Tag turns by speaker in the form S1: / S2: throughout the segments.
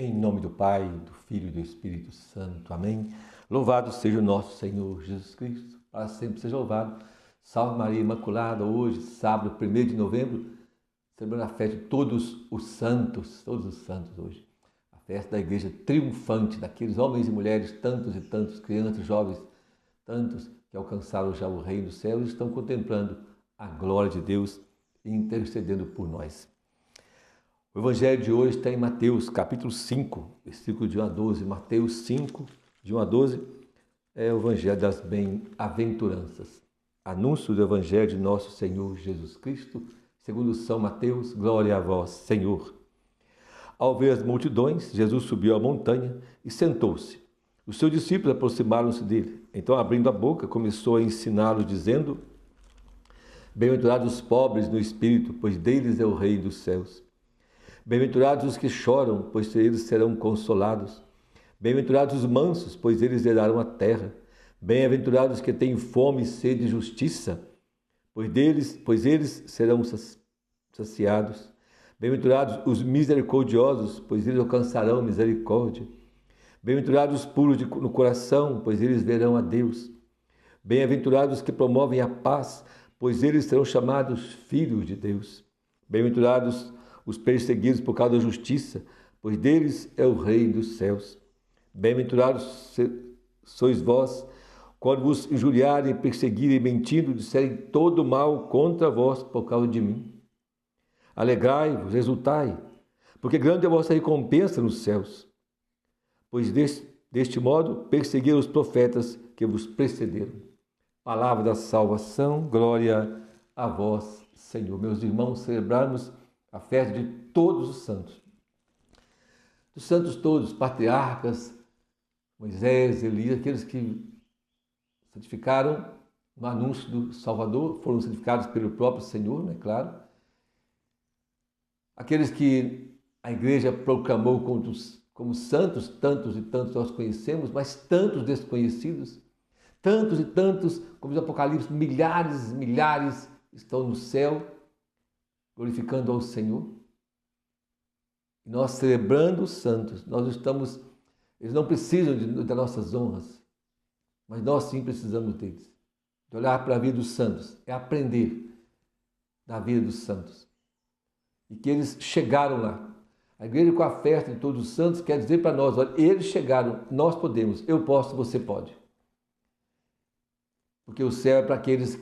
S1: Em nome do Pai, do Filho e do Espírito Santo. Amém. Louvado seja o nosso Senhor Jesus Cristo, para sempre seja louvado. Salve Maria Imaculada, hoje, sábado, 1º de novembro, celebrando a festa de todos os santos hoje. A festa da Igreja triunfante, daqueles homens e mulheres, tantos e tantos, crianças, jovens, tantos que alcançaram já o reino dos céus e estão contemplando a glória de Deus e intercedendo por nós. O Evangelho de hoje está em Mateus, capítulo 5, versículo de 1 a 12. Mateus 5, de 1 a 12, é o Evangelho das Bem-aventuranças. Anúncio do Evangelho de nosso Senhor Jesus Cristo, segundo São Mateus, glória a vós, Senhor. Ao ver as multidões, Jesus subiu à montanha e sentou-se. Os seus discípulos aproximaram-se dele. Então, abrindo a boca, começou a ensiná-los, dizendo: Bem-aventurados os pobres no espírito, pois deles é o reino dos céus. Bem-aventurados os que choram, pois eles serão consolados. Bem-aventurados os mansos, pois eles herdarão a terra. Bem-aventurados os que têm fome e sede de justiça, pois eles serão saciados. Bem-aventurados os misericordiosos, pois eles alcançarão misericórdia. Bem-aventurados os puros no coração, pois eles verão a Deus. Bem-aventurados os que promovem a paz, pois eles serão chamados filhos de Deus. Bem-aventurados os perseguidos por causa da justiça, pois deles é o reino dos céus. Bem-aventurados sois vós, quando vos injuriarem, perseguirem, mentindo, disserem todo mal contra vós por causa de mim. Alegrai-vos, exultai, porque grande é a vossa recompensa nos céus. Pois deste modo perseguiram os profetas que vos precederam. Palavra da salvação, glória a vós, Senhor. Meus irmãos, celebrarmos a festa de todos os santos. Dos santos todos, patriarcas, Moisés, Elias, aqueles que santificaram no anúncio do Salvador, foram santificados pelo próprio Senhor, né, claro. Aqueles que a igreja proclamou como santos, tantos e tantos nós conhecemos, mas tantos desconhecidos, tantos e tantos, como diz o Apocalipse, milhares e milhares estão no céu, glorificando ao Senhor. E nós celebrando os santos, eles não precisam das nossas honras, mas nós sim precisamos deles. De olhar para a vida dos santos, é aprender da vida dos santos. E que eles chegaram lá. A igreja com a festa de todos os santos quer dizer para nós, olha, eles chegaram, nós podemos, eu posso, você pode. Porque o céu é para aqueles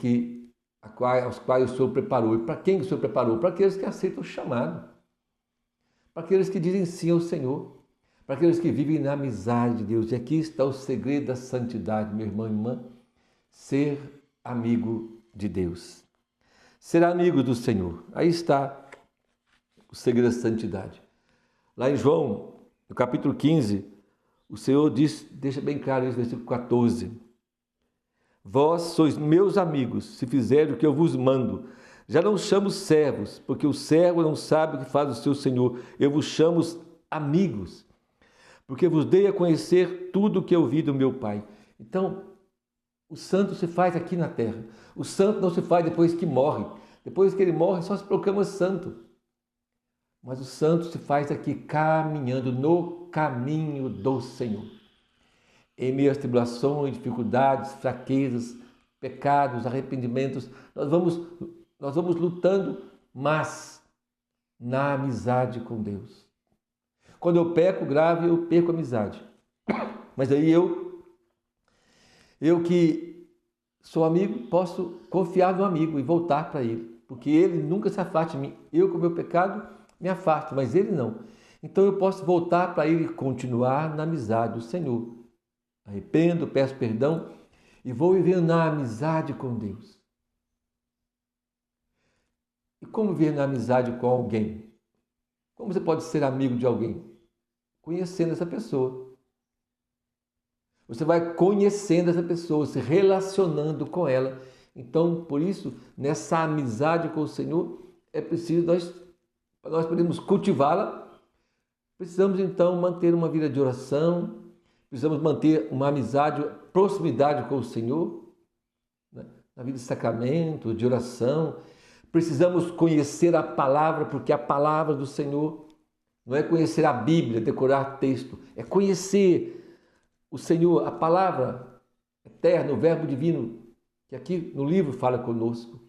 S1: aos quais o Senhor preparou. E para quem o Senhor preparou? Para aqueles que aceitam o chamado. Para aqueles que dizem sim ao Senhor. Para aqueles que vivem na amizade de Deus. E aqui está o segredo da santidade, meu irmão e irmã. Ser amigo de Deus. Ser amigo do Senhor. Aí está o segredo da santidade. Lá em João, no capítulo 15, o Senhor deixa bem claro isso, versículo 14. Vós sois meus amigos, se fizerem o que eu vos mando. Já não chamo servos, porque o servo não sabe o que faz o seu senhor. Eu vos chamo amigos, porque vos dei a conhecer tudo o que eu vi do meu Pai. Então, o santo se faz aqui na terra. O santo não se faz depois que morre. Depois que ele morre, só se proclama santo. Mas o santo se faz aqui, caminhando no caminho do Senhor. Em meio às tribulações, dificuldades, fraquezas, pecados, arrependimentos, nós vamos lutando, mas na amizade com Deus. Quando eu peco grave, eu perco a amizade. Mas aí eu que sou amigo, posso confiar no amigo e voltar para ele, porque ele nunca se afasta de mim. Eu, com o meu pecado, me afasto, mas ele não. Então eu posso voltar para ele e continuar na amizade do Senhor. Arrependo, peço perdão e vou vivendo na amizade com Deus. E como viver na amizade com alguém? Como você pode ser amigo de alguém? Conhecendo essa pessoa. Você vai conhecendo essa pessoa, se relacionando com ela. Então, por isso, nessa amizade com o Senhor, é preciso nós podemos cultivá-la. Precisamos, então, manter uma vida de oração, precisamos manter uma amizade, proximidade com o Senhor, né? Na vida de sacramento, de oração. Precisamos conhecer a palavra, porque a palavra do Senhor Não é conhecer a Bíblia, decorar texto. É conhecer o Senhor, a palavra eterna, o verbo divino, que aqui no livro fala conosco.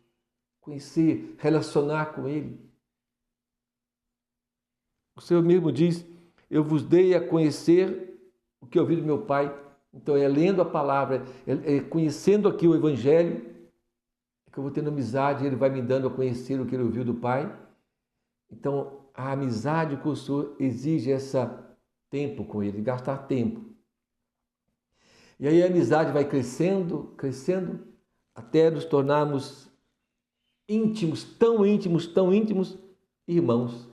S1: Conhecer, relacionar com Ele. O Senhor mesmo diz, eu vos dei a conhecer o que ouvi do meu Pai. Então é lendo a palavra, é conhecendo aqui o Evangelho, que eu vou tendo amizade, Ele vai me dando a conhecer o que Ele ouviu do Pai. Então a amizade com o Senhor exige esse tempo com Ele, gastar tempo. E aí a amizade vai crescendo, crescendo, até nos tornarmos íntimos, tão íntimos, irmãos.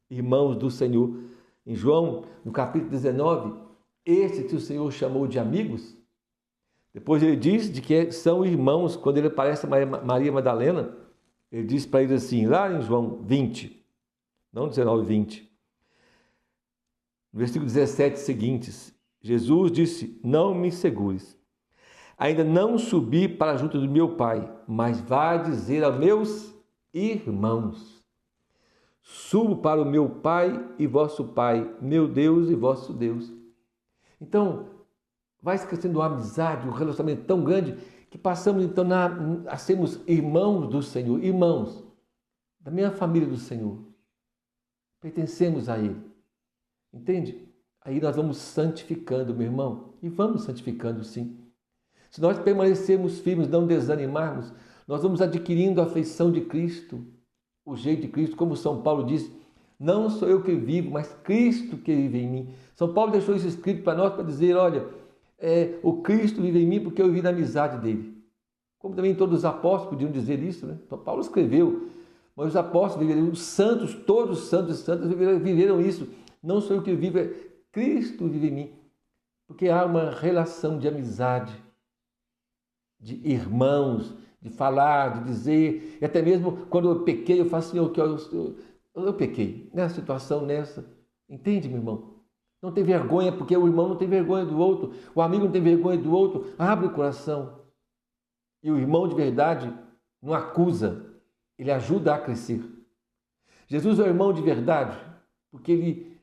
S1: Irmãos do Senhor. Em João, no capítulo 19, esse que o Senhor chamou de amigos, depois ele diz de que são irmãos, quando ele aparece a Maria Madalena, ele diz para eles assim, lá em João 20, não 19, 20, no versículo 17 seguintes, Jesus disse, não me segures, ainda não subi para junto do meu Pai, mas vá dizer aos meus irmãos, subo para o meu Pai e vosso Pai, meu Deus e vosso Deus. Então, vai crescendo uma amizade, um relacionamento tão grande, que passamos então a sermos irmãos do Senhor, irmãos da minha família do Senhor. Pertencemos a Ele. Entende? Aí nós vamos santificando, meu irmão, e vamos santificando sim. Se nós permanecermos firmes, não desanimarmos, nós vamos adquirindo a afeição de Cristo, o jeito de Cristo, como São Paulo diz, não sou eu que vivo, mas Cristo que vive em mim. São Paulo deixou isso escrito para nós, para dizer, olha, o Cristo vive em mim porque eu vivi na amizade dele. Como também todos os apóstolos podiam dizer isso, né? Então, Paulo escreveu, mas os apóstolos viveram, os santos, todos os santos e santas viveram isso. Não sou eu que vivo, é Cristo vive em mim. Porque há uma relação de amizade, de irmãos, de falar, de dizer, e até mesmo quando eu pequei, eu faço assim, eu pequei, nessa situação, nessa. Entende, meu irmão? Não tem vergonha, porque o irmão não tem vergonha do outro, o amigo não tem vergonha do outro, abre o coração. E o irmão de verdade não acusa, ele ajuda a crescer. Jesus é o irmão de verdade, porque ele,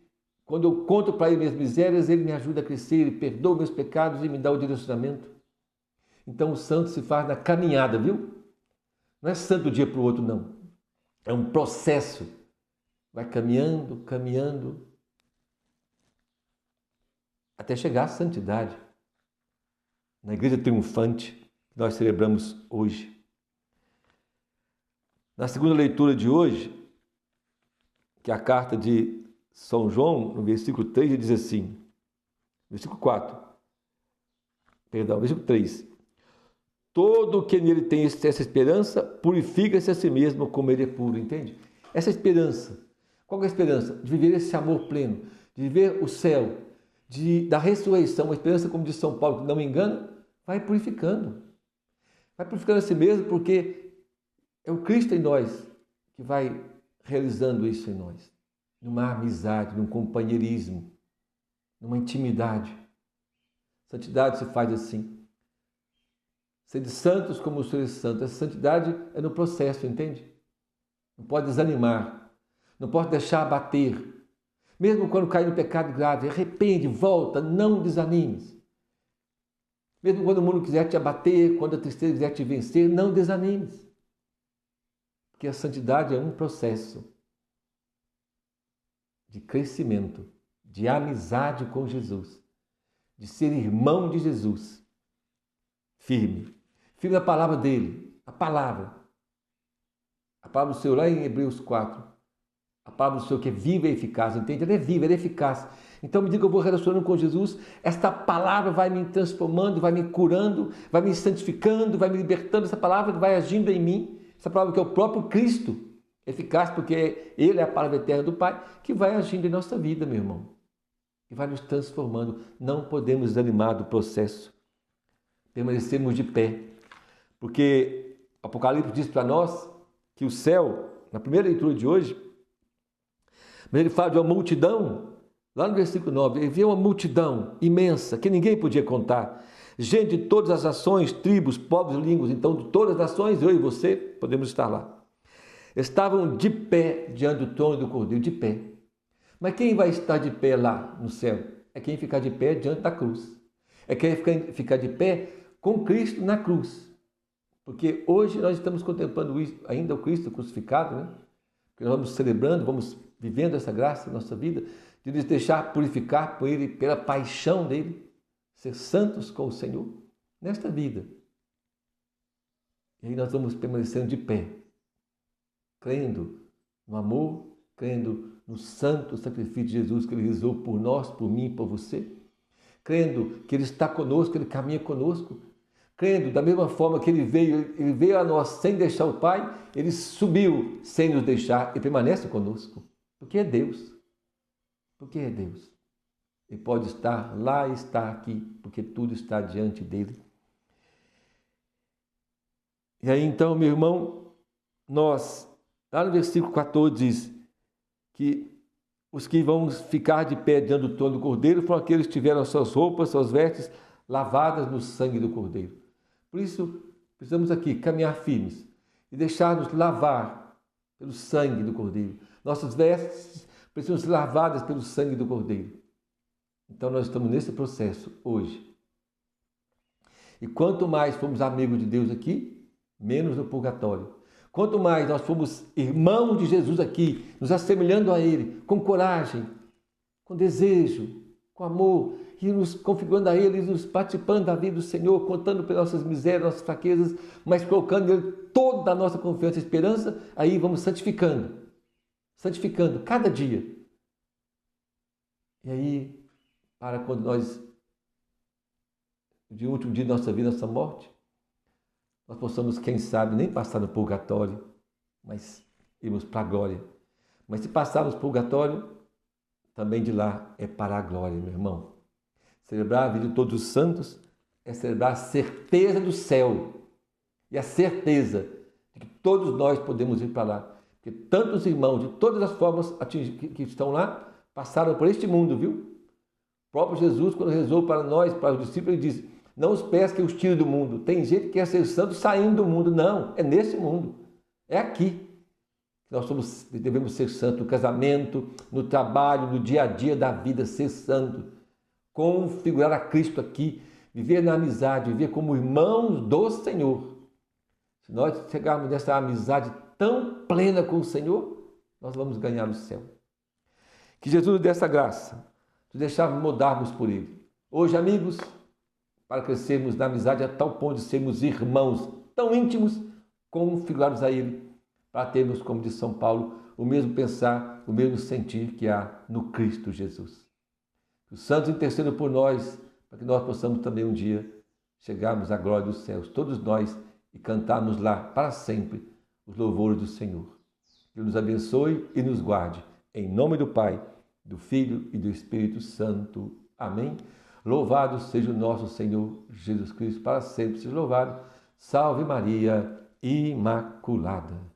S1: quando eu conto para ele minhas misérias, ele me ajuda a crescer, ele perdoa meus pecados e me dá o direcionamento. Então o santo se faz na caminhada, viu? Não é santo de um dia para o outro, não. É um processo. Vai caminhando, caminhando, até chegar à santidade. Na igreja triunfante que nós celebramos hoje. Na segunda leitura de hoje, que é a carta de São João, no versículo 3, ele diz assim, versículo 3, todo que nele tem essa esperança, purifica-se a si mesmo como ele é puro, entende? Essa esperança, qual é a esperança? De viver esse amor pleno, de viver o céu, da ressurreição, uma esperança, como diz São Paulo, que não me engana, vai purificando. Vai purificando a si mesmo, porque é o Cristo em nós que vai realizando isso em nós. Numa amizade, num companheirismo, numa intimidade. Santidade se faz assim. Sede santos como o Senhor é santo. Essa santidade é no processo, entende? Não pode desanimar, não pode deixar abater. Mesmo quando cai no pecado grave, arrepende, volta, não desanimes. Mesmo quando o mundo quiser te abater, quando a tristeza quiser te vencer, não desanimes. Porque a santidade é um processo de crescimento, de amizade com Jesus, de ser irmão de Jesus. Firme. Firme na palavra dele, a palavra do Senhor, lá em Hebreus 4. A palavra do Senhor que é viva e eficaz, entende? Ela é viva, ela é eficaz. Então, à medida que eu vou relacionando com Jesus, esta palavra vai me transformando, vai me curando, vai me santificando, vai me libertando. Essa palavra vai agindo em mim. Essa palavra que é o próprio Cristo, eficaz porque Ele é a palavra eterna do Pai, que vai agindo em nossa vida, meu irmão. E vai nos transformando. Não podemos desanimar do processo. Permanecemos de pé. Porque o Apocalipse diz para nós que o céu, na primeira leitura de hoje, mas ele fala de uma multidão, lá no versículo 9, ele vê uma multidão imensa, que ninguém podia contar. Gente de todas as nações, tribos, povos e línguas. Então, de todas as nações, eu e você podemos estar lá. Estavam de pé diante do trono do Cordeiro, de pé. Mas quem vai estar de pé lá no céu? É quem ficar de pé diante da cruz. É quem ficar de pé com Cristo na cruz. Porque hoje nós estamos contemplando ainda o Cristo crucificado, né? Que nós vamos celebrando, vamos vivendo essa graça na nossa vida, de nos deixar purificar por Ele, pela paixão dEle, ser santos com o Senhor, nesta vida. E aí nós vamos permanecendo de pé, crendo no amor, crendo no santo sacrifício de Jesus que Ele realizou por nós, por mim e por você, crendo que Ele está conosco, Ele caminha conosco, crendo da mesma forma que Ele veio a nós sem deixar o Pai, Ele subiu sem nos deixar e permanece conosco, porque é Deus. Porque é Deus. Ele pode estar lá e estar aqui, porque tudo está diante dele. E aí então, meu irmão, lá no versículo 14 diz que os que vão ficar de pé diante do trono do Cordeiro foram aqueles que tiveram suas roupas, suas vestes lavadas no sangue do Cordeiro. Por isso, precisamos aqui caminhar firmes e deixar-nos lavar pelo sangue do Cordeiro. Nossas vestes precisam ser lavadas pelo sangue do Cordeiro. Então nós estamos nesse processo hoje. E quanto mais formos amigos de Deus aqui, menos no purgatório. Quanto mais nós formos irmãos de Jesus aqui, nos assemelhando a Ele, com coragem, com desejo, com amor, e nos configurando a Ele, nos participando da vida do Senhor, contando pelas nossas misérias, nossas fraquezas, mas colocando nele toda a nossa confiança e esperança, aí vamos santificando cada dia. E aí, para quando nós, de último dia da nossa vida, nossa morte, nós possamos, quem sabe, nem passar no purgatório, mas irmos para a glória. Mas se passarmos purgatório, também de lá é para a glória, meu irmão. Celebrar a vida de todos os santos é celebrar a certeza do céu e a certeza de que todos nós podemos ir para lá. Porque tantos irmãos, de todas as formas que estão lá, passaram por este mundo, viu? O próprio Jesus, quando rezou para nós, para os discípulos, ele disse: não os peço que os tire do mundo. Tem gente que quer ser santo saindo do mundo. Não, é nesse mundo. É aqui. Nós devemos ser santos no casamento, no trabalho, no dia a dia da vida, ser santo. Configurar a Cristo aqui, viver na amizade, viver como irmãos do Senhor. Se nós chegarmos nessa amizade tão plena com o Senhor, nós vamos ganhar o céu. Que Jesus nos dê essa graça, de deixarmos mudarmos por Ele. Hoje, amigos, para crescermos na amizade a tal ponto de sermos irmãos tão íntimos, configurados a Ele, para termos, como diz São Paulo, o mesmo pensar, o mesmo sentir que há no Cristo Jesus. Que os santos intercedam por nós, para que nós possamos também um dia chegarmos à glória dos céus, todos nós, e cantarmos lá para sempre os louvores do Senhor. Que Ele nos abençoe e nos guarde. Em nome do Pai, do Filho e do Espírito Santo. Amém. Louvado seja o nosso Senhor Jesus Cristo, para sempre seja louvado. Salve Maria Imaculada.